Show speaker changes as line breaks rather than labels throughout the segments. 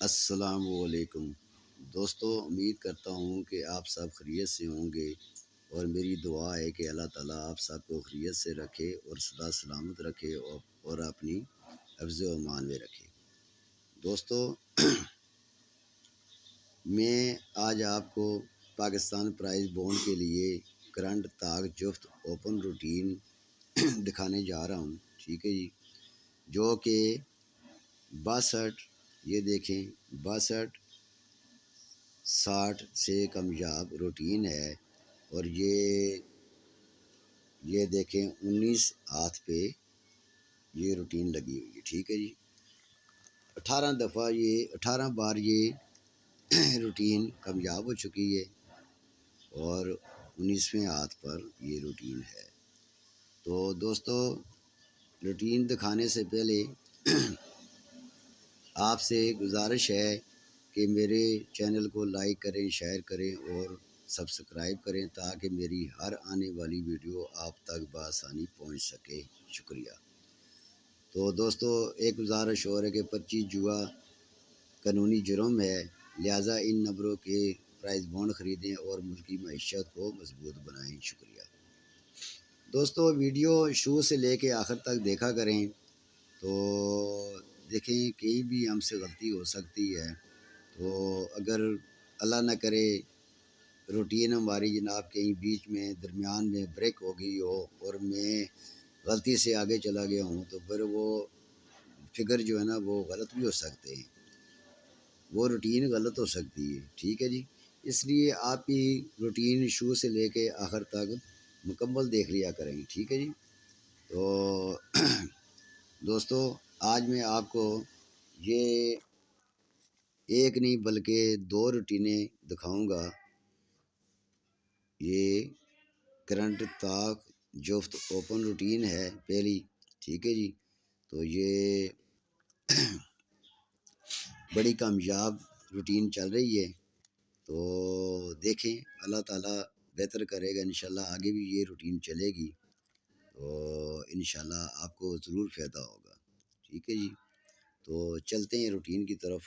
السلام علیکم دوستو، امید کرتا ہوں کہ آپ سب خیریت سے ہوں گے اور میری دعا ہے کہ اللہ تعالیٰ آپ سب کو خیریت سے رکھے اور سدا سلامت رکھے اور اپنی حفظ و امان میں رکھے۔ دوستو، میں آج آپ کو پاکستان پرائز بونڈ کے لیے کرنٹ طاق جفت اوپن روٹین دکھانے جا رہا ہوں، ٹھیک ہے جی، جو کہ 62، یہ دیکھیں 62 60 سے کامیاب روٹین ہے، اور یہ دیکھیں 19 ہاتھ پہ یہ روٹین لگی ہوئی ہے، ٹھیک ہے جی۔ 18 بار یہ روٹین کامیاب ہو چکی ہے اور 19ویں ہاتھ پر یہ روٹین ہے۔ تو دوستو، روٹین دکھانے سے پہلے آپ سے گزارش ہے کہ میرے چینل کو لائک کریں، شیئر کریں اور سبسکرائب کریں تاکہ میری ہر آنے والی ویڈیو آپ تک بآسانی پہنچ سکے۔ شکریہ۔ تو دوستو، ایک گزارش اور ہے کہ پرچی جوا قانونی جرم ہے، لہٰذا ان نمبروں کے پرائز بونڈ خریدیں اور ملکی معیشت کو مضبوط بنائیں۔ شکریہ۔ دوستو، ویڈیو شروع سے لے کے آخر تک دیکھا کریں، تو دیکھیں کہیں بھی ہم سے غلطی ہو سکتی ہے، تو اگر اللہ نہ کرے روٹین ہماری جناب کہیں بیچ میں درمیان میں بریک ہو گئی ہو اور میں غلطی سے آگے چلا گیا ہوں، تو پھر وہ فگر جو ہے نا وہ غلط بھی ہو سکتے ہیں، وہ روٹین غلط ہو سکتی ہے، ٹھیک ہے جی۔ اس لیے آپ کی روٹین شروع سے لے کے آخر تک مکمل دیکھ لیا کریں، ٹھیک ہے جی۔ تو دوستو، آج میں آپ کو یہ ایک نہیں بلکہ 2 روٹینیں دکھاؤں گا۔ یہ کرنٹ طاق جفت اوپن روٹین ہے پہلی، ٹھیک ہے جی۔ تو یہ بڑی کامیاب روٹین چل رہی ہے، تو دیکھیں اللہ تعالیٰ بہتر کرے گا، انشاءاللہ آگے بھی یہ روٹین چلے گی، تو انشاءاللہ آپ کو ضرور فائدہ ہوگا، ٹھیک ہے جی۔ تو چلتے ہیں روٹین کی طرف۔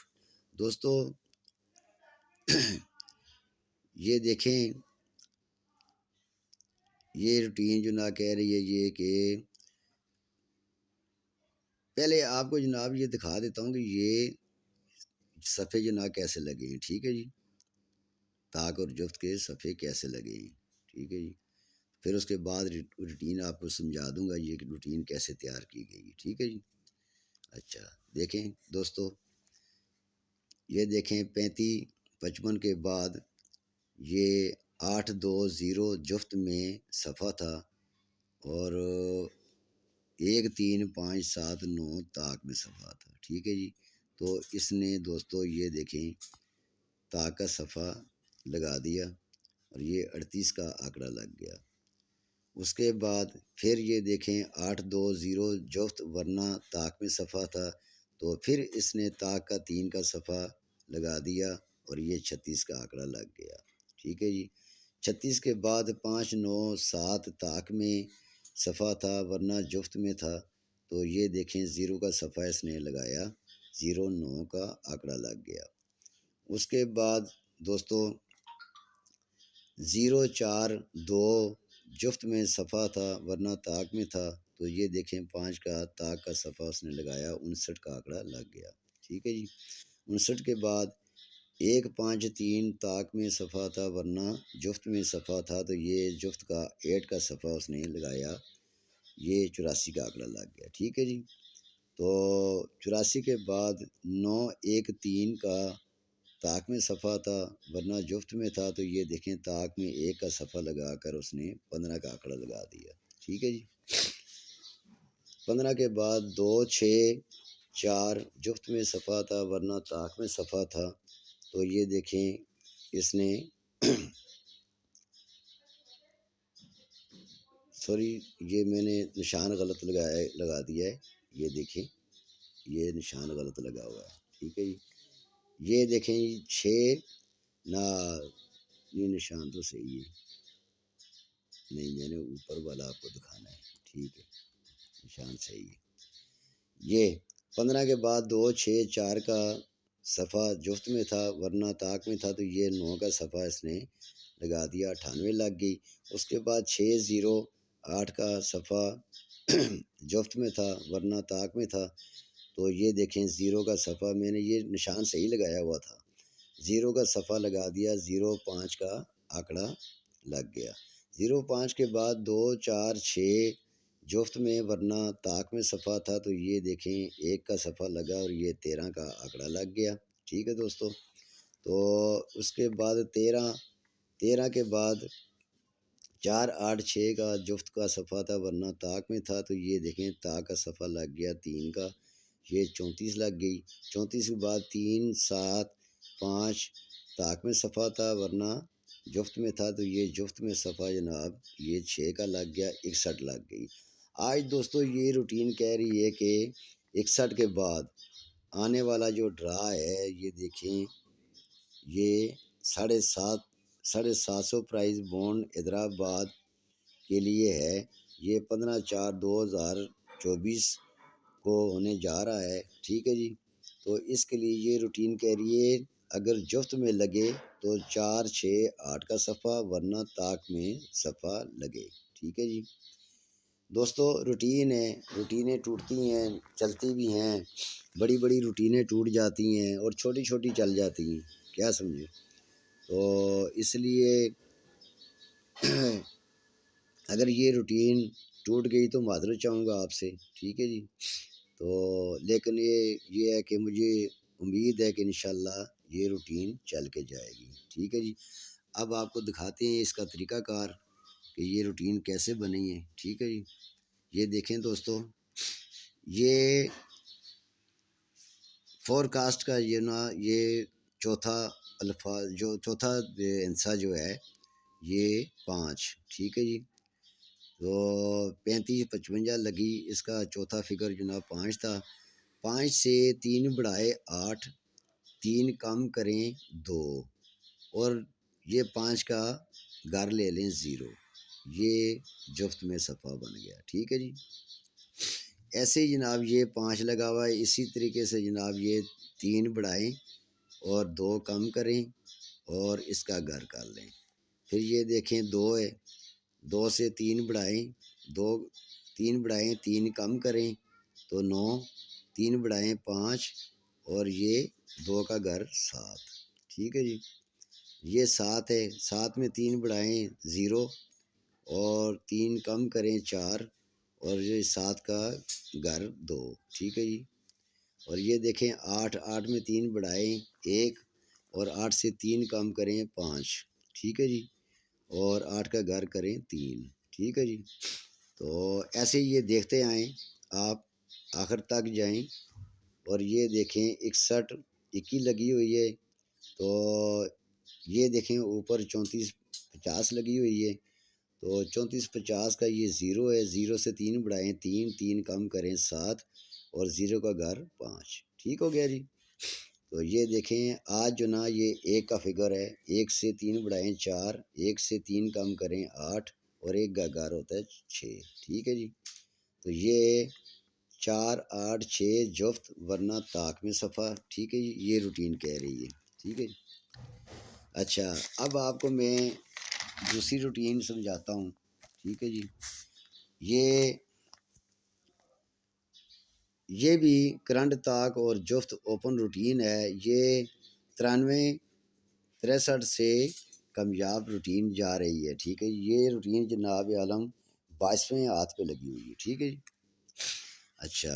دوستو، یہ دیکھیں یہ روٹین جو نہ کہہ رہی ہے یہ کہ پہلے آپ کو جناب یہ دکھا دیتا ہوں کہ یہ صفحے جو نہ کیسے لگے ہیں، ٹھیک ہے جی، طاق اور جفت کے صفحے کیسے لگے ہیں، ٹھیک ہے جی۔ پھر اس کے بعد روٹین آپ کو سمجھا دوں گا یہ روٹین کیسے تیار کی گئی، ٹھیک ہے جی۔ اچھا دیکھیں دوستو، یہ دیکھیں 35-55 کے بعد یہ 8-2-0 جفت میں صفحہ تھا اور 1-3-5-7-9 طاق میں صفحہ تھا، ٹھیک ہے جی۔ تو اس نے دوستو یہ دیکھیں طاق کا صفحہ لگا دیا اور یہ 38 کا آنکڑا لگ گیا۔ اس کے بعد پھر یہ دیکھیں 8-2-0 جفت ورنہ طاق میں صفحہ تھا، تو پھر اس نے طاق کا 3 کا صفحہ لگا دیا اور یہ 36 کا آنکڑا لگ گیا، ٹھیک ہے جی۔ 36 کے بعد 5-9-7 طاق میں صفحہ تھا ورنہ جفت میں تھا، تو یہ دیکھیں 0 کا صفحہ اس نے لگایا، 0-9 کا آنکڑا لگ گیا۔ اس کے بعد دوستو 0-4-2 جفت میں صفحہ تھا ورنہ طاق میں تھا، تو یہ دیکھیں 5 کا طاق کا صفحہ اس نے لگایا، 59 کا آنکڑا لگ گیا، ٹھیک ہے جی۔ 59 کے بعد 1-5-3 طاق میں صفحہ تھا ورنہ جفت میں صفحہ تھا، تو یہ جفت کا 8 کا صفحہ اس نے لگایا، یہ 84 کا آنکڑا لگ گیا، ٹھیک ہے جی۔ تو 84 کے بعد 9-1-3 کا طاق میں صفحہ تھا ورنہ جفت میں تھا، تو یہ دیکھیں طاق میں 1 کا صفحہ لگا کر اس نے 15 کا آنکڑا لگا دیا، ٹھیک ہے جی۔ 15 کے بعد 2-6-4 جفت میں صفحہ تھا ورنہ طاق میں صفحہ تھا، تو یہ دیکھیں اس نے سوری یہ میں نے نشان غلط لگا دیا ہے، یہ دیکھیں یہ نشان غلط لگا ہوا ہے، ٹھیک ہے جی۔ یہ دیکھیں 6 نہ یہ نشان تو صحیح ہے، نہیں میں نے اوپر والا آپ کو دکھانا ہے، ٹھیک ہے نشان صحیح ہے۔ یہ 15 کے بعد 2-6-4 کا صفحہ جفت میں تھا ورنہ طاق میں تھا، تو یہ 9 کا صفحہ اس نے لگا دیا، 98 لگ گئی۔ اس کے بعد 608 کا صفحہ جفت میں تھا ورنہ طاق میں تھا، تو یہ دیکھیں 0 کا صفحہ، میں نے یہ نشان صحیح لگایا ہوا تھا، 0 کا صفحہ لگا دیا، 05 کا آنکڑا لگ گیا۔ 05 کے بعد 2 4 6 جفت میں ورنہ طاق میں صفحہ تھا، تو یہ دیکھیں 1 کا صفحہ لگا اور یہ 13 کا آنکڑا لگ گیا۔ ٹھیک ہے دوستو، تو اس کے بعد 13 کے بعد 4 8 6 کا جفت کا صفحہ تھا ورنہ طاق میں تھا، تو یہ دیکھیں طاق کا صفحہ لگ گیا 3 کا، یہ 34 لگ گئی۔ 34 کے بعد 3 7 5 طاق میں صفحہ تھا ورنہ جفت میں تھا، تو یہ جفت میں صفحہ جناب یہ 6 کا لگ گیا، 61 لگ گئی۔ آج دوستو یہ روٹین کہہ رہی ہے کہ 61 کے بعد آنے والا جو ڈرا ہے، یہ دیکھیں یہ 750 پرائز بونڈ حیدرآباد کے لیے ہے، یہ 15/4/2024 کو ہونے جا رہا ہے۔ ٹھیک ہے جی، تو اس کے لیے یہ روٹین کہہ رہی ہے اگر جفت میں لگے تو 4 6 8 کا صفحہ ورنہ طاق میں صفحہ لگے۔ ٹھیک ہے جی دوستو، روٹین ہے، روٹینیں ٹوٹتی ہیں چلتی بھی ہیں، بڑی بڑی روٹینیں ٹوٹ جاتی ہیں اور چھوٹی چھوٹی چل جاتی ہیں، کیا سمجھے؟ تو اس لیے اگر یہ روٹین ٹوٹ گئی تو معذرت چاہوں گا آپ سے۔ ٹھیک ہے جی، تو لیکن یہ ہے کہ مجھے امید ہے کہ انشاءاللہ یہ روٹین چل کے جائے گی۔ ٹھیک ہے جی، اب آپ کو دکھاتے ہیں اس کا طریقہ کار کہ یہ روٹین کیسے بنی ہے۔ ٹھیک ہے جی، یہ دیکھیں دوستو، یہ فور کاسٹ کا یہ چوتھا الفاظ جو چوتھا حصہ جو ہے یہ 5۔ ٹھیک ہے جی، تو 35 55 لگی، اس کا چوتھا فگر جناب 5 تھا۔ 5 سے 3 بڑھائے 8، 3 کم کریں 2 اور یہ 5 کا گھر لے لیں 0، یہ جفت میں صفحہ بن گیا۔ ٹھیک ہے جی، ایسے ہی جناب یہ 5 لگا ہوا ہے، اسی طریقے سے جناب یہ 3 بڑھائیں اور 2 کم کریں اور اس کا گھر کر لیں۔ پھر یہ دیکھیں 2 ہے، 2 سے 3 بڑھائیں، 3 بڑھائیں 3 کم کریں تو 9، 3 بڑھائیں 5 اور یہ 2 کا گھر 7۔ ٹھیک ہے جی، یہ 7 ہے، 7 میں 3 بڑھائیں 0 اور 3 کم کریں 4 اور یہ 7 کا گھر 2۔ ٹھیک ہے جی، اور یہ دیکھیں 8 میں 3 بڑھائیں 1 اور 8 سے 3 کم کریں 5۔ ٹھیک ہے جی، اور 8 کا گھر کریں 3۔ ٹھیک ہے جی، تو ایسے ہی یہ دیکھتے آئیں، آپ آخر تک جائیں اور یہ دیکھیں 61 21 لگی ہوئی ہے، تو یہ دیکھیں اوپر 34 50 لگی ہوئی ہے، تو 34 50 کا یہ 0 ہے، 0 سے 3 بڑھائیں 3 کم کریں 7 اور 0 کا گھر 5۔ ٹھیک ہو گیا جی، تو یہ دیکھیں آج جو نا یہ 1 کا فگر ہے، 1 سے 3 بڑھائیں 4، 1 سے 3 کم کریں 8 اور 1 کا گھر ہوتا ہے 6۔ ٹھیک ہے جی، تو یہ 4 8 6 جفت ورنہ طاق میں صفحہ۔ ٹھیک ہے جی، یہ روٹین کہہ رہی ہے۔ ٹھیک ہے جی، اچھا اب آپ کو میں دوسری روٹین سمجھاتا ہوں۔ ٹھیک ہے جی، یہ بھی کرنٹ طاق اور جفت اوپن روٹین ہے، یہ 93 63 سے کامیاب روٹین جا رہی ہے۔ ٹھیک ہے، یہ روٹین جناب عالم 22ویں ہاتھ پہ لگی ہوئی ہے۔ ٹھیک ہے جی، اچھا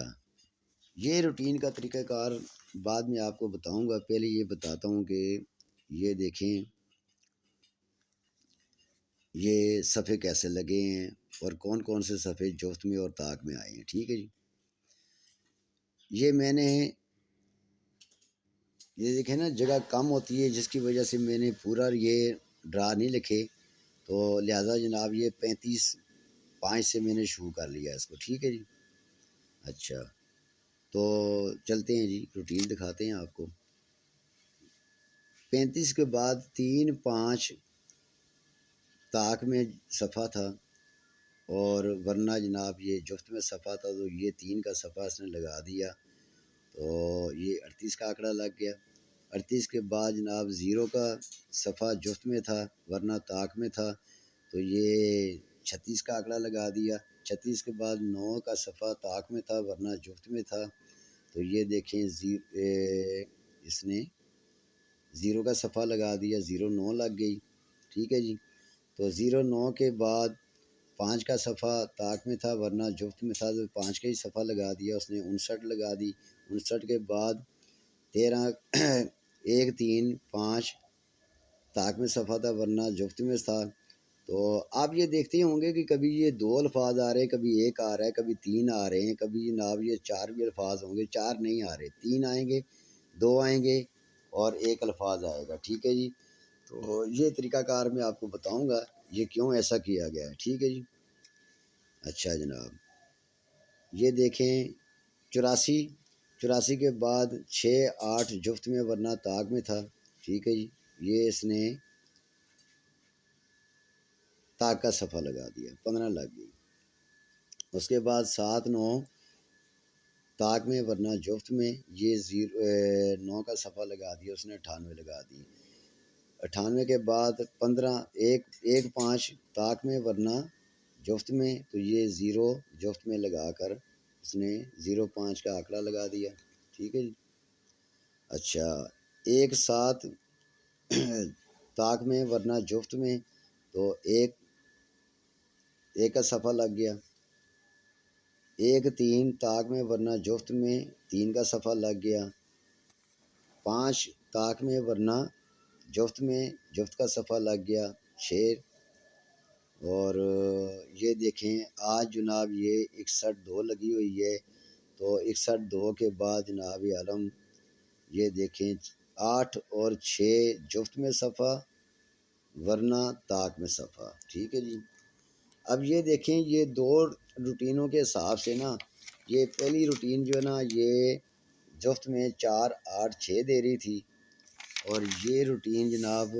یہ روٹین کا طریقہ کار بعد میں آپ کو بتاؤں گا، پہلے یہ بتاتا ہوں کہ یہ دیکھیں یہ صفحے کیسے لگے ہیں اور کون کون سے صفحے جفت میں اور طاق میں آئے ہیں۔ ٹھیک ہے جی، یہ میں نے یہ دیکھیں نا جگہ کم ہوتی ہے جس کی وجہ سے میں نے پورا یہ ڈرا نہیں لکھے، تو لہذا جناب یہ 35 5 سے میں نے شروع کر لیا اس کو۔ ٹھیک ہے جی، اچھا تو چلتے ہیں جی، روٹین دکھاتے ہیں آپ کو۔ 35 کے بعد 3 5 طاق میں صفحہ تھا اور ورنہ جناب یہ جفت میں صفحہ تھا، تو یہ 3 کا صفحہ اس نے لگا دیا، تو یہ 38 کا آنکڑا لگ گیا۔ 38 کے بعد جناب 0 کا صفحہ جفت میں تھا ورنہ طاق میں تھا، تو یہ 36 کا آنکڑا لگا دیا۔ 36 کے بعد 9 کا صفحہ طاق میں تھا ورنہ جفت میں تھا، تو یہ دیکھیں اس نے 0 کا صفحہ لگا دیا، 09 لگ گئی، ٹھیک ہے جی۔ تو 09 کے بعد 5 کا صفحہ طاق میں تھا ورنہ جفت میں تھا، تو 5 کا ہی صفحہ لگا دیا اس نے، 59 لگا دی۔ 59 کے بعد 13 1 3 5 طاق میں صفحہ تھا ورنہ جفت میں تھا۔ تو آپ یہ دیکھتے ہوں گے کہ کبھی یہ 2 الفاظ آ رہے ہیں، کبھی 1 آ رہا ہے، کبھی 3 آ رہے ہیں، کبھی جناب یہ 4 بھی الفاظ ہوں گے، 4 نہیں آ رہے، 3 آئیں گے، 2 آئیں گے اور 1 الفاظ آئے گا، ٹھیک ہے جی۔ تو یہ طریقہ کار میں آپ کو بتاؤں گا یہ کیوں ایسا کیا گیا ہے، ٹھیک ہے جی۔ اچھا جناب، یہ دیکھیں 84 کے بعد 6 8 جفت میں ورنہ طاق میں تھا، ٹھیک ہے جی۔ یہ اس نے طاق کا صفحہ لگا دیا، 15 لگ گئی۔ اس کے بعد 7 9 طاق میں ورنہ جفت میں، یہ 9 کا صفحہ لگا دیا اس نے، 98 لگا دی۔ 98 کے بعد 15 1 5 طاق میں ورنہ جفت میں، تو یہ 0 جفت میں لگا کر اس نے 0 5 کا آنکڑا لگا دیا، ٹھیک ہے جی۔ اچھا 1 7 طاق میں ورنہ جفت میں، تو 1 کا صفحہ لگ گیا۔ 1 3 طاق میں ورنہ جفت میں، 3 کا صفحہ لگ گیا۔ 5 طاق میں ورنہ جفت میں، جفت کا صفحہ لگ گیا 6۔ اور یہ دیکھیں آج جناب یہ 61 2 لگی ہوئی ہے، تو 61 2 کے بعد جناب عالم یہ دیکھیں 8 اور 6 جفت میں صفحہ ورنہ طاق میں صفحہ، ٹھیک ہے جی۔ اب یہ دیکھیں یہ 2 روٹینوں کے حساب سے نا، یہ پہلی روٹین جو ہے نا یہ جفت میں 4 8 6 دے رہی تھی، اور یہ روٹین جناب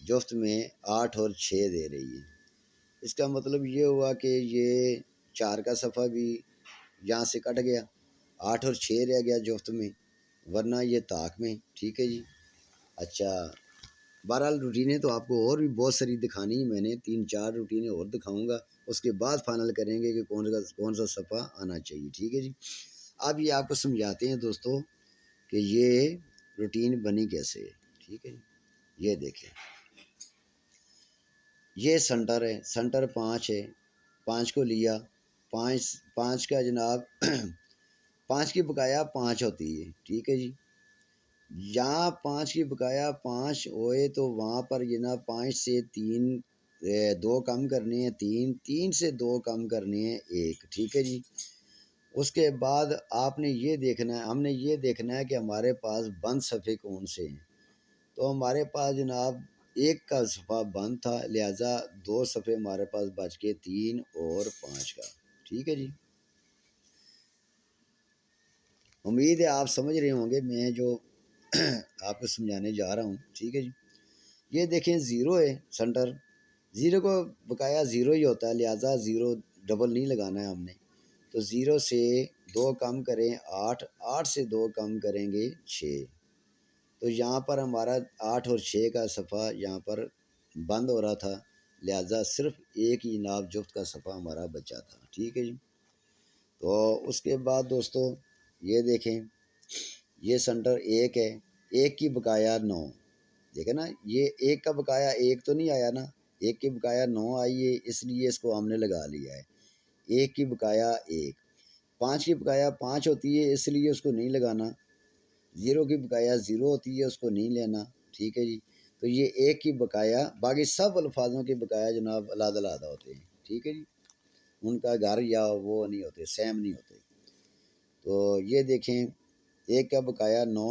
جفت میں 8 اور 6 دے رہی ہے۔ اس کا مطلب یہ ہوا کہ یہ 4 کا صفحہ بھی یہاں سے کٹ گیا، 8 اور 6 رہ گیا جفت میں ورنہ یہ طاق میں، ٹھیک ہے جی۔ اچھا بہرحال روٹینیں تو آپ کو اور بھی بہت ساری دکھانی ہے، میں نے 3 4 روٹینیں اور دکھاؤں گا، اس کے بعد فائنل کریں گے کہ کون سا صفحہ آنا چاہیے، ٹھیک ہے جی۔ اب یہ آپ کو سمجھاتے ہیں دوستو کہ یہ روٹین بنی کیسے ہے، ٹھیک ہے جی۔ یہ دیکھیں یہ سنٹر ہے، سنٹر 5 ہے، 5 کو لیا، 5 کا جناب 5 کی بقایا 5 ہوتی ہے، ٹھیک ہے جی۔ جہاں 5 کی بقایا 5 ہوئے تو وہاں پر جناب 5 سے 2 کم کرنے ہیں، 3 سے 2 کم کرنے ہیں 1، ٹھیک ہے جی۔ اس کے بعد آپ نے یہ دیکھنا ہے، ہم نے یہ دیکھنا ہے کہ ہمارے پاس بند صفحے کون سے ہیں، تو ہمارے پاس جناب 1 کا صفحہ بند تھا، لہٰذا 2 صفحے ہمارے پاس بچ کے 3 اور 5 کا، ٹھیک ہے جی۔ امید ہے آپ سمجھ رہے ہوں گے میں جو آپ کو سمجھانے جا رہا ہوں، ٹھیک ہے جی۔ یہ دیکھیں 0 ہے سنٹر، 0 کو بقایا 0 ہی ہوتا ہے، لہٰذا 0 ڈبل نہیں لگانا ہے ہم نے، تو 0 سے 2 کم کریں 8، 8 سے 2 کم کریں گے 6، تو یہاں پر ہمارا 8 اور 6 کا صفحہ یہاں پر بند ہو رہا تھا، لہٰذا صرف 1 ہی جناب جفت کا صفحہ ہمارا بچا تھا، ٹھیک ہے جی۔ تو اس کے بعد دوستو یہ دیکھیں یہ سنٹر 1 ہے، 1 کی بقایا 9، دیکھیں نا یہ 1 کا بقایا 1 تو نہیں آیا نا، 1 کی بقایا 9 آئی ہے، اس لیے اس کو ہم نے لگا لیا ہے۔ 1 کی بقایا 1، 5 کی بقایا 5 ہوتی ہے اس لیے اس کو نہیں لگانا، 0 کی بقایا 0 ہوتی ہے اس کو نہیں لینا، ٹھیک ہے جی۔ تو یہ 1 کی بقایا، باقی سب الفاظوں کی بقایا جناب علیحدہ علیحدہ ہوتے ہیں، ٹھیک ہے جی، ان کا گھر یا وہ نہیں ہوتے، سیم نہیں ہوتے۔ تو یہ دیکھیں 1 کا بقایا 9،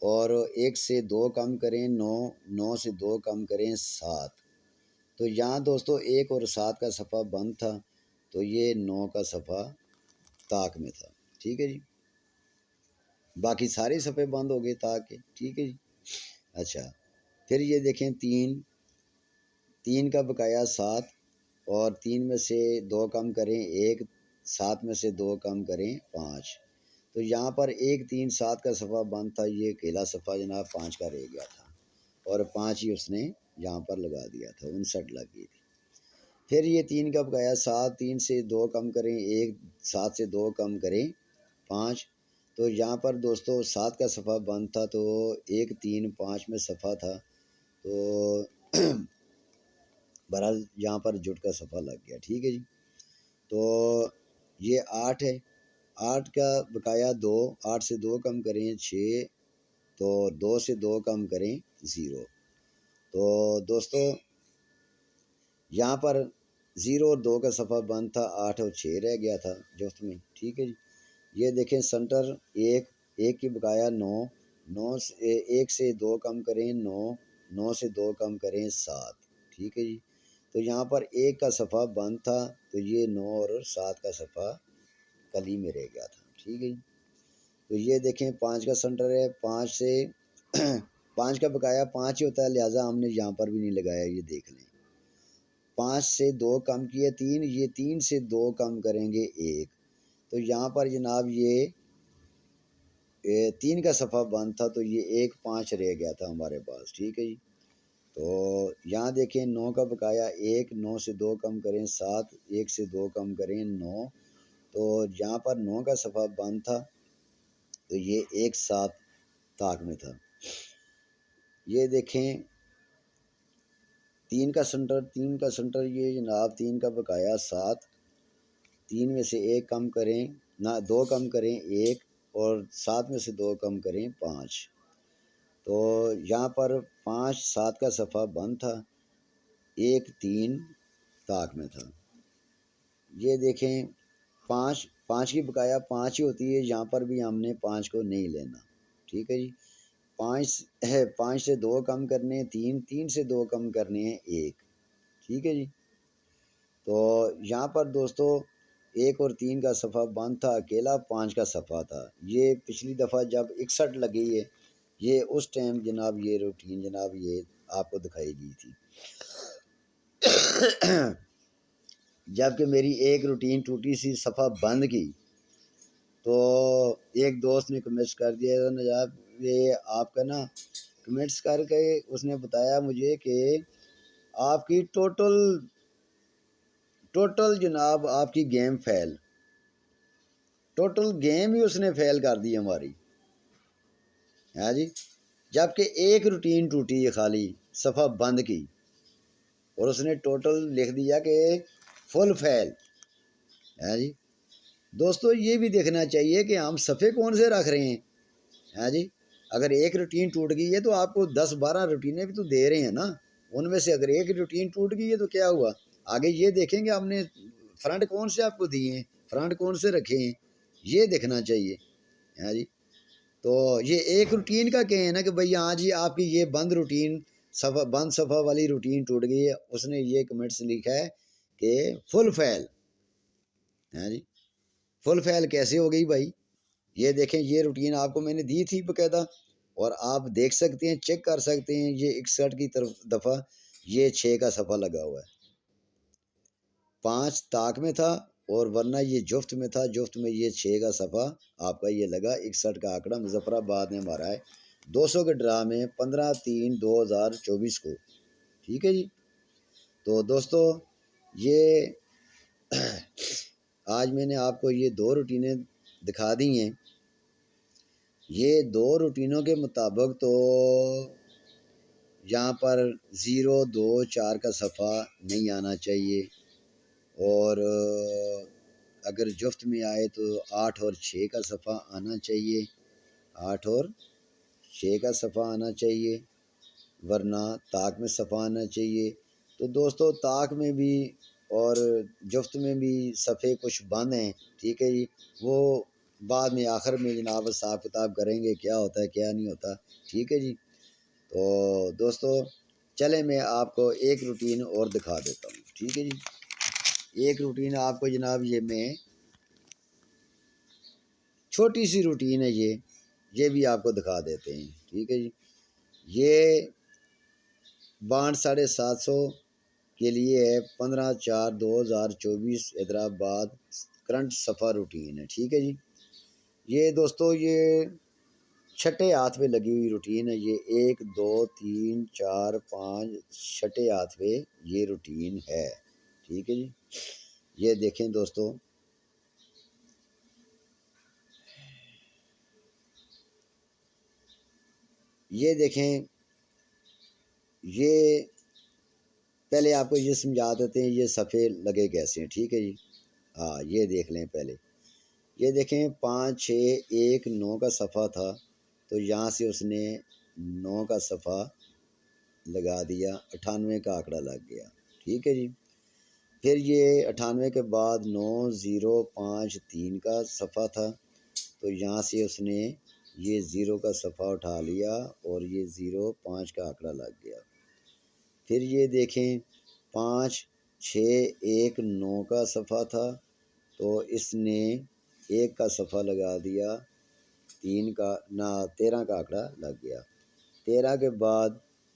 اور 1 سے 2 کم کریں 9، 9 سے 2 کم کریں 7، تو یہاں دوستو 1 اور 7 کا صفحہ بند تھا، تو یہ 9 کا صفحہ طاق میں تھا، ٹھیک ہے جی۔ باقی سارے صفحے بند ہو گئے طاق کے، ٹھیک ہے جی۔ اچھا پھر یہ دیکھیں 3 کا بقایا 7، اور 3 میں سے 2 کم کریں 1، 7 میں سے 2 کم کریں 5، تو یہاں پر 137 کا صفحہ بند تھا، یہ اکیلا صفحہ جناب 5 کا رہ گیا تھا اور 5 ہی اس نے یہاں پر لگا دیا تھا، 59 لگ گئی تھی۔ پھر یہ 3 کا بقایا 7، 3 سے 2 کم کریں 1، 7 سے 2 کم کریں 5۔ تو یہاں پر دوستو 7 کا صفحہ بند تھا تو 1، 3، 5 میں صفحہ تھا، تو بہرحال یہاں پر جٹ کا صفحہ لگ گیا، ٹھیک ہے جی۔ تو یہ 8 ہے، 8 کا بقایا 2، 8 سے 2 کم کریں 6، تو 2 سے 2 کم کریں 0۔ تو دوستو یہاں پر 0 اور 2 کا صفحہ بند تھا، 8 اور 6 رہ گیا تھا جفت میں، ٹھیک ہے جی۔ یہ دیکھیں سنٹر 1 کی بقایا 9، 9 سے 1 سے 2 کم کریں 9، 9 سے 2 کم کریں 7، ٹھیک ہے جی۔ تو یہاں پر 1 کا صفحہ بند تھا تو یہ 9 اور 7 کا صفحہ کلی میں رہ گیا تھا، ٹھیک ہے جی۔ تو یہ دیکھیں 5 کا سنٹر ہے، 5 سے 5 کا بقایا 5 ہی ہوتا ہے، لہٰذا ہم نے یہاں پر بھی نہیں لگایا، یہ دیکھ لیں۔ 5 سے 2 کم کیے 3، یہ 3 سے 2 کم کریں گے 1، تو یہاں پر جناب یہ 3 کا صفحہ بند تھا تو یہ 1، 5 رہ گیا تھا ہمارے پاس، ٹھیک ہے جی۔ تو یہاں دیکھیں 9 کا بقایا 1، 9 سے 2 کم کریں 7، 1 سے 2 کم کریں 9، تو یہاں پر 9 کا صفحہ بند تھا تو یہ 1، 7 طاق میں تھا۔ یہ دیکھیں 3 کا سنٹر یہ جناب 3 کا بقایا 7، 3 میں سے 1 کم کریں نہ 2 کم کریں 1، اور 7 میں سے 2 کم کریں 5۔ تو یہاں پر 5، 7 کا صفحہ بند تھا، 1، 3 طاق میں تھا۔ یہ دیکھیں 5 کی بقایا 5 ہی ہوتی ہے، یہاں پر بھی ہم نے 5 کو نہیں لینا، ٹھیک ہے جی۔ 5 سے 2 کم کرنے 3، 3 سے 2 کم کرنے ہیں 1، ٹھیک ہے جی۔ تو یہاں پر دوستو 1 اور 3 کا صفحہ بند تھا، اکیلا 5 کا صفحہ تھا۔ یہ پچھلی دفعہ جب 61 لگی ہے، یہ اس ٹائم جناب یہ روٹین جناب یہ آپ کو دکھائی گئی تھی، جب کہ میری ایک روٹین ٹوٹی سی صفحہ بند کی تو ایک دوست نے کمنٹس کر دیا جناب یہ آپ کا نا کمنٹس کر کے اس نے بتایا مجھے کہ آپ کی ٹوٹل جناب آپ کی گیم فیل، ٹوٹل گیم ہی اس نے فیل کر دی ہماری، ہاں جی۔ جب کہ ایک روٹین ٹوٹی ہے خالی صفحہ بند کی اور اس نے ٹوٹل لکھ دیا کہ فل فیل، ہاں جی۔ دوستو یہ بھی دیکھنا چاہیے کہ ہم صفحے کون سے رکھ رہے ہیں، ہاں جی۔ اگر ایک روٹین ٹوٹ گئی ہے تو آپ کو 10-12 روٹینیں بھی تو دے رہے ہیں نا، ان میں سے اگر ایک روٹین ٹوٹ گئی ہے تو کیا ہوا، آگے یہ دیکھیں گے ہم نے فرنٹ کون سے آپ کو دیے ہیں، فرنٹ کون سے رکھے ہیں، یہ دیکھنا چاہیے، ہاں جی۔ تو یہ ایک روٹین کا کہیں نا کہ بھئی ہاں جی آپ کی یہ بند صفحہ والی روٹین ٹوٹ گئی ہے، اس نے یہ کمنٹس لکھا ہے کہ فل فیل، ہاں جی۔ فل فیل کیسے ہو گئی بھائی، یہ دیکھیں یہ روٹین آپ کو میں نے دی تھی باقاعدہ، اور آپ دیکھ سکتے ہیں چیک کر سکتے ہیں، یہ 61 کی دفعہ یہ 6 کا صفحہ لگا ہوا ہے، 5 طاق میں تھا اور ورنہ یہ جفت میں تھا، جفت میں یہ 6 کا صفحہ آپ کا یہ لگا، 61 کا آنکڑا مظفر آباد نے مارا ہے 200 کے ڈرا میں 15/3/2024 کو، ٹھیک ہے جی۔ تو دوستو یہ آج میں نے آپ کو یہ 2 روٹینیں دکھا دی ہیں، یہ 2 روٹینوں کے مطابق تو یہاں پر 0، 2، 4 کا صفحہ نہیں آنا چاہیے، اور اگر جفت میں آئے تو 8 اور 6 کا صفحہ آنا چاہیے، 8 اور 6 کا صفحہ آنا چاہیے، ورنہ طاق میں صفحہ آنا چاہیے۔ تو دوستو طاق میں بھی اور جفت میں بھی صفحے کچھ بند ہیں، ٹھیک ہے جی، وہ بعد میں آخر میں جناب حساب کتاب کریں گے کیا ہوتا ہے کیا نہیں ہوتا، ٹھیک ہے جی۔ تو دوستو چلیں میں آپ کو ایک روٹین اور دکھا دیتا ہوں، ٹھیک ہے جی۔ ایک روٹین آپ کو جناب یہ میں چھوٹی سی روٹین ہے، یہ بھی آپ کو دکھا دیتے ہیں، ٹھیک ہے جی۔ یہ بانڈ 750 کے لیے ہے 15/4/2024 حیدرآباد کرنٹ صفحہ روٹین ہے، ٹھیک ہے جی۔ یہ دوستو یہ چھٹے ہاتھ پہ لگی ہوئی روٹین ہے، یہ 1 2 3 4 5 چھٹے ہاتھ پہ یہ روٹین ہے، ٹھیک ہے جی۔ یہ دیکھیں دوستو، یہ دیکھیں، یہ پہلے آپ کو یہ سمجھا دیتے ہیں یہ صفحے لگے کیسے ہیں، ٹھیک ہے جی۔ ہاں یہ دیکھ لیں پہلے، یہ دیکھیں 5 6 1 9 کا صفحہ تھا، تو یہاں سے اس نے 9 کا صفحہ لگا دیا، 98 کا آنکڑا لگ گیا، ٹھیک ہے جی۔ پھر یہ 98 کے بعد 9 0 5 3 کا صفحہ تھا، تو یہاں سے اس نے یہ 0 کا صفحہ اٹھا لیا اور یہ 0 5 کا آنکڑا لگ گیا۔ پھر یہ دیکھیں 5 6 1 9 کا صفحہ تھا، تو اس نے 1 کا صفحہ لگا دیا، 13 کا آنکڑا لگ گیا۔ 13 کے بعد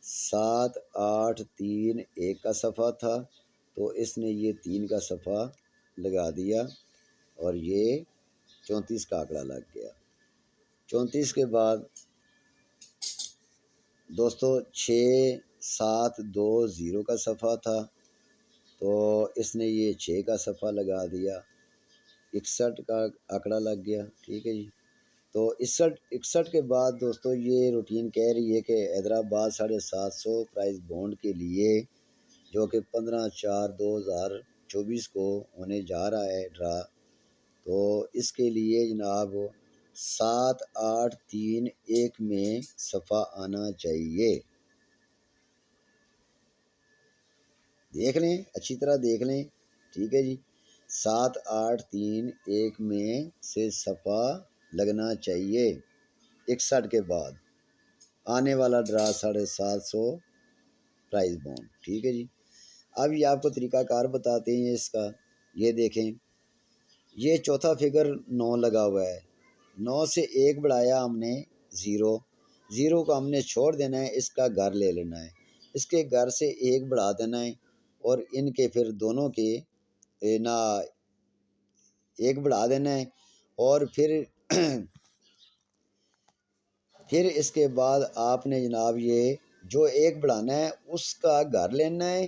7 8 3 1 کا صفحہ تھا، تو اس نے یہ 3 کا صفحہ لگا دیا اور یہ 34 کا آنکڑا لگ گیا۔ 34 کے بعد دوستو 6 7 2 0 کا صفحہ تھا، تو اس نے یہ 6 کا صفحہ لگا دیا، 61 کا آنکڑا لگ گیا، ٹھیک ہے جی۔ تو 61 کے بعد دوستو یہ روٹین کہہ رہی ہے کہ حیدرآباد 750 پرائز بونڈ کے لیے، جو کہ 15 4 2024 کو ہونے جا رہا ہے ڈرا، تو اس کے لیے جناب 7 8 3 1 میں صفحہ آنا چاہیے۔ دیکھ لیں، اچھی طرح دیکھ لیں، ٹھیک ہے جی۔ 7 8 3 1 میں سے صفحہ لگنا چاہیے 61 کے بعد آنے والا ڈرا 750 پرائز بونڈ، ٹھیک ہے جی۔ اب یہ آپ کو طریقہ کار بتاتے ہیں اس کا، یہ دیکھیں، یہ چوتھا فگر 9 لگا ہوا ہے، 9 سے 1 بڑھایا ہم نے 0 کو ہم نے چھوڑ دینا ہے، اس کا گھر لے لینا ہے، اس کے گھر سے 1 بڑھا دینا ہے، اور ان کے پھر دونوں کے 1 بڑھا دینا ہے، اور پھر اس کے بعد آپ نے جناب یہ جو 1 بڑھانا ہے اس کا گھر لینا ہے،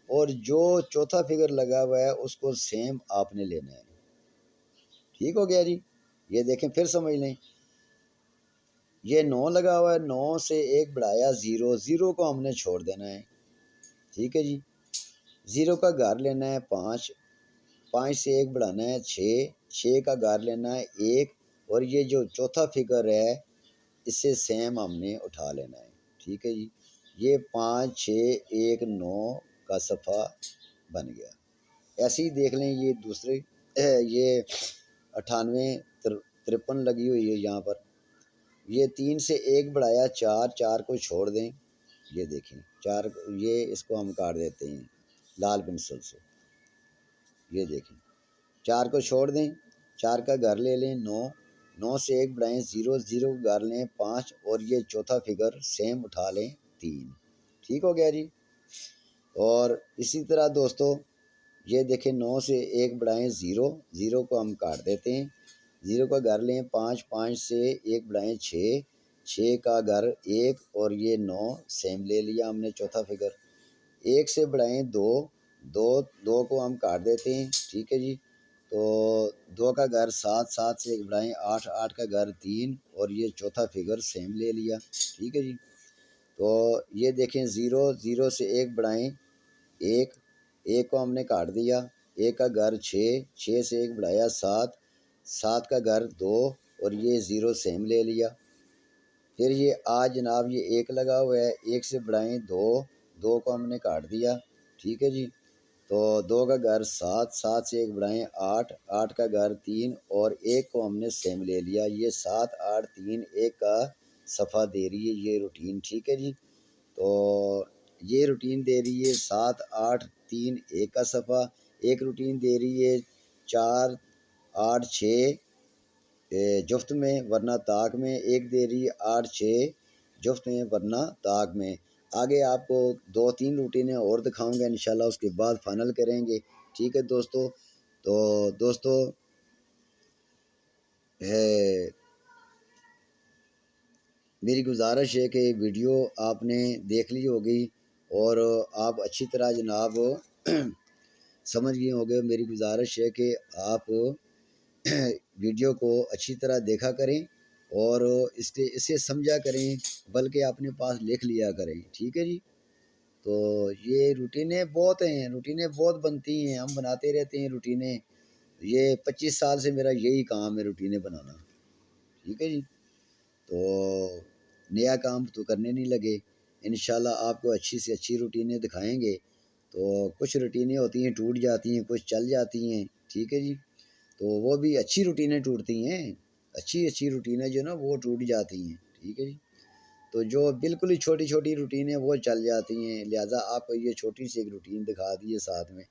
اور جو چوتھا فگر لگا ہوا ہے اس کو سیم آپ نے لینا ہے، ٹھیک ہو گیا جی۔ یہ دیکھیں پھر سمجھ لیں، یہ 9 لگا ہوا ہے، 9 سے 1 بڑھایا 0 کو ہم نے چھوڑ دینا ہے، ٹھیک ہے جی۔ 0 کا گھر لینا ہے 5 سے 1 بڑھانا ہے 6 کا گھر لینا ہے 1، اور یہ جو چوتھا فگر ہے اس سے سیم ہم نے اٹھا لینا ہے، ٹھیک ہے جی۔ یہ 5 6 1 9 کا صفحہ بن گیا۔ ایسے ہی دیکھ لیں، یہ دوسرے یہ 98 53 لگی ہوئی ہے یہاں پر، یہ 3 سے 1 بڑھایا 4 کو چھوڑ دیں، یہ دیکھیں 4، یہ اس کو ہم کاٹ دیتے ہیں لال پنسل سے، یہ دیکھیں 4 کو چھوڑ دیں، 4 کا گھر لے لیں 9 سے 1 بڑھائیں 0 کو گھر لیں 5، اور یہ چوتھا فگر سیم اٹھا لیں 3، ٹھیک ہو گیا جی۔ اور اسی طرح دوستو یہ دیکھیں 9 سے 1 بڑھائیں 0 کو ہم کاٹ دیتے ہیں، 0 کا گھر لیں 5 سے 1 بڑھائیں 6 کا گھر 1، اور یہ 9 سیم لے لیا ہم نے چوتھا فگر، 1 سے بڑھائیں 2 کو ہم کاٹ دیتے ہیں، ٹھیک ہے جی۔ تو 2 کا گھر 7 سے 1 بڑھائیں 8 کا گھر 3، اور یہ چوتھا فگر سیم لے لیا، ٹھیک ہے جی۔ تو یہ دیکھیں 0 سے 1 بڑھائیں 1 کو ہم نے کاٹ دیا، 1 کا گھر 6 سے 1 بڑھایا 7 کا گھر 2، اور یہ 0 سیم لے لیا۔ پھر یہ جناب یہ 1 لگا ہوا ہے، 1 سے بڑھائیں 2 کو ہم نے کاٹ دیا، ٹھیک ہے جی۔ تو 2 کا گھر 7 سے 1 بڑھائیں 8 کا گھر 3، اور 1 کو ہم نے سیم لے لیا، یہ 7 8 3 1 کا صفحہ دے رہی ہے یہ روٹین، ٹھیک ہے جی۔ تو یہ روٹین دے رہی ہے 7 8 3 1 کا صفحہ، ایک روٹین دے رہی ہے 4 8 6 جفت میں ورنہ طاق میں، ایک دے رہی ہے 8 6 جفت میں ورنہ طاق میں۔ آگے آپ کو 2 3 روٹینیں اور دکھاؤں گا انشاءاللہ، اس کے بعد فائنل کریں گے، ٹھیک ہے دوستو۔ تو دوستو ہے میری گزارش ہے کہ ویڈیو آپ نے دیکھ لی ہوگی اور آپ اچھی طرح جناب سمجھ گئے ہوں گے۔ میری گزارش ہے کہ آپ ویڈیو کو اچھی طرح دیکھا کریں اور اسے سمجھا کریں، بلکہ اپنے پاس لکھ لیا کریں، ٹھیک ہے جی۔ تو یہ روٹینیں بہت بنتی ہیں، ہم بناتے رہتے ہیں روٹینیں۔ یہ 25 سال سے میرا یہی کام ہے، روٹینیں بنانا، ٹھیک ہے جی۔ تو نیا کام تو کرنے نہیں لگے، انشاءاللہ آپ کو اچھی سے اچھی روٹینیں دکھائیں گے۔ تو کچھ روٹینیں ہوتی ہیں ٹوٹ جاتی ہیں، کچھ چل جاتی ہیں، ٹھیک ہے جی۔ تو وہ بھی اچھی روٹینیں ٹوٹتی ہیں، اچھی روٹینیں جو نا وہ ٹوٹ جاتی ہیں، ٹھیک ہے جی۔ تو جو بالکل ہی چھوٹی چھوٹی روٹینیں وہ چل جاتی ہیں، لہٰذا آپ کو یہ چھوٹی سی ایک روٹین دکھا دیے ساتھ میں،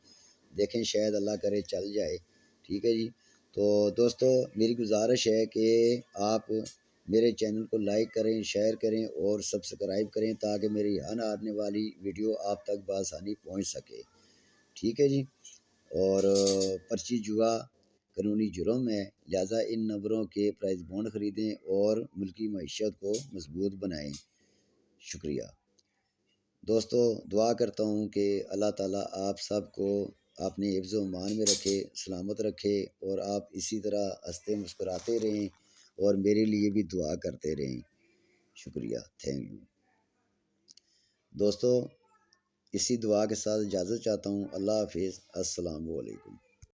دیکھیں شاید اللہ کرے چل جائے، ٹھیک ہے جی۔ تو دوستو میری گزارش ہے کہ آپ میرے چینل کو لائک کریں، شیئر کریں اور سبسکرائب کریں تاکہ میری آنے والی ویڈیو آپ تک بآسانی پہنچ سکے، ٹھیک ہے جی۔ اور پرچی جوا قانونی جرم ہے، لہٰذا ان نمبروں کے پرائز بانڈ خریدیں اور ملکی معیشت کو مضبوط بنائیں۔ شکریہ دوستو، دعا کرتا ہوں کہ اللہ تعالیٰ آپ سب کو اپنے حفظ و امان میں رکھے، سلامت رکھے اور آپ اسی طرح ہنستے مسکراتے رہیں اور میرے لیے بھی دعا کرتے رہیں۔ شکریہ، تھینک یو دوستو۔ اسی دعا کے ساتھ اجازت چاہتا ہوں۔ اللہ حافظ، السلام علیکم۔